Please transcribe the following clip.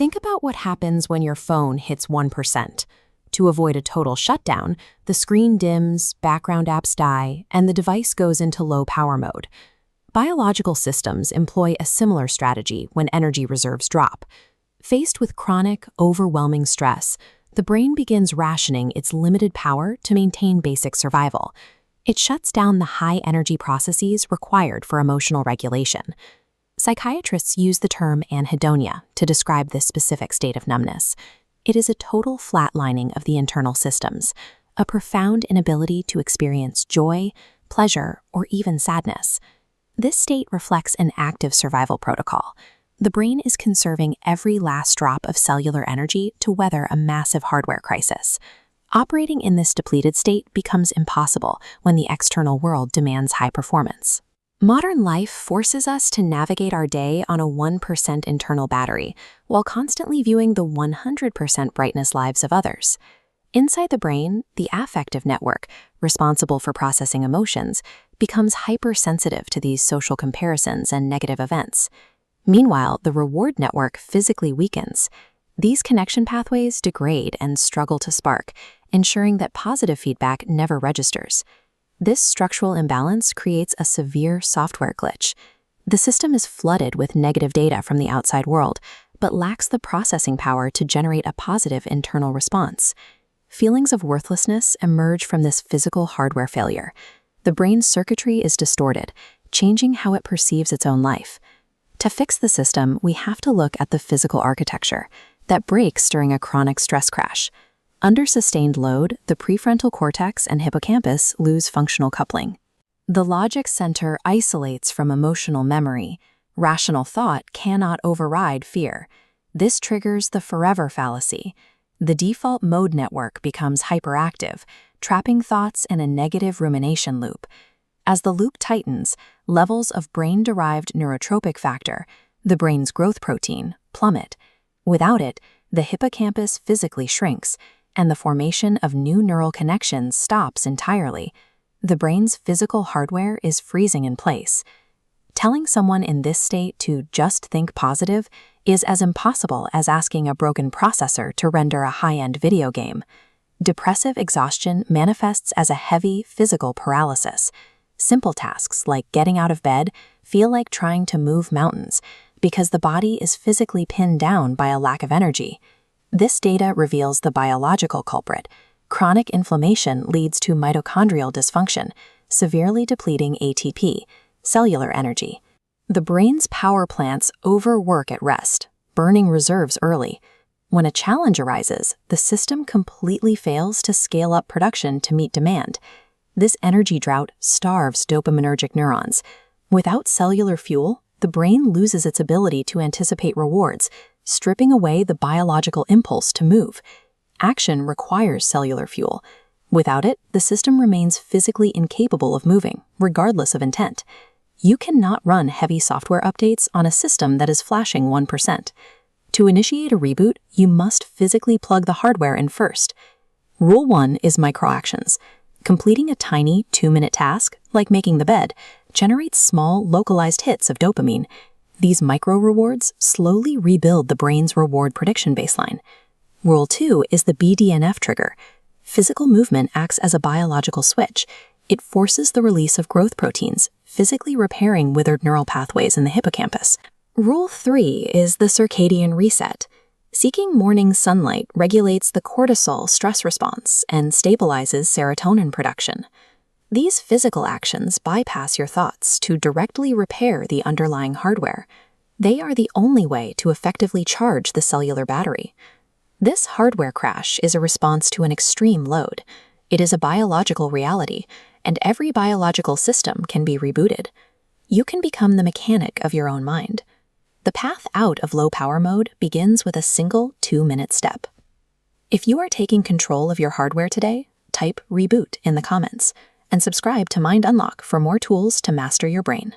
Think about what happens when your phone hits 1%. To avoid a total shutdown, the screen dims, background apps die, and the device goes into low power mode. Biological systems employ a similar strategy when energy reserves drop. Faced with chronic, overwhelming stress, the brain begins rationing its limited power to maintain basic survival. It shuts down the high-energy processes required for emotional regulation. Psychiatrists use the term anhedonia to describe this specific state of numbness. It is a total flatlining of the internal systems, a profound inability to experience joy, pleasure, or even sadness. This state reflects an active survival protocol. The brain is conserving every last drop of cellular energy to weather a massive hardware crisis. Operating in this depleted state becomes impossible when the external world demands high performance. Modern life forces us to navigate our day on a 1% internal battery, while constantly viewing the 100% brightness lives of others. Inside the brain, the affective network, responsible for processing emotions, becomes hypersensitive to these social comparisons and negative events. Meanwhile, the reward network physically weakens. These connection pathways degrade and struggle to spark, ensuring that positive feedback never registers. This structural imbalance creates a severe software glitch. The system is flooded with negative data from the outside world, but lacks the processing power to generate a positive internal response. Feelings of worthlessness emerge from this physical hardware failure. The brain's circuitry is distorted, changing how it perceives its own life. To fix the system, we have to look at the physical architecture that breaks during a chronic stress crash. Under sustained load, the prefrontal cortex and hippocampus lose functional coupling. The logic center isolates from emotional memory. Rational thought cannot override fear. This triggers the forever fallacy. The default mode network becomes hyperactive, trapping thoughts in a negative rumination loop. As the loop tightens, levels of brain-derived neurotropic factor, the brain's growth protein, plummet. Without it, the hippocampus physically shrinks, and the formation of new neural connections stops entirely. The brain's physical hardware is freezing in place. Telling someone in this state to just think positive is as impossible as asking a broken processor to render a high-end video game. Depressive exhaustion manifests as a heavy physical paralysis. Simple tasks like getting out of bed feel like trying to move mountains because the body is physically pinned down by a lack of energy. This data reveals the biological culprit. Chronic inflammation leads to mitochondrial dysfunction, severely depleting ATP, cellular energy. The brain's power plants overwork at rest, burning reserves early. When a challenge arises, the system completely fails to scale up production to meet demand. This energy drought starves dopaminergic neurons. Without cellular fuel, the brain loses its ability to anticipate rewards, stripping away the biological impulse to move. Action requires cellular fuel. Without it, the system remains physically incapable of moving, regardless of intent. You cannot run heavy software updates on a system that is flashing 1%. To initiate a reboot, you must physically plug the hardware in first. Rule 1 is microactions. Completing a tiny 2-minute task, like making the bed, generates small, localized hits of dopamine. These micro-rewards slowly rebuild the brain's reward prediction baseline. Rule 2 is the BDNF trigger. Physical movement acts as a biological switch. It forces the release of growth proteins, physically repairing withered neural pathways in the hippocampus. Rule 3 is the circadian reset. Seeking morning sunlight regulates the cortisol stress response and stabilizes serotonin production. These physical actions bypass your thoughts to directly repair the underlying hardware. They are the only way to effectively charge the cellular battery. This hardware crash is a response to an extreme load. It is a biological reality, and every biological system can be rebooted. You can become the mechanic of your own mind. The path out of low power mode begins with a single 2-minute step. If you are taking control of your hardware today, type reboot in the comments and subscribe to MindUnlock for more tools to master your brain.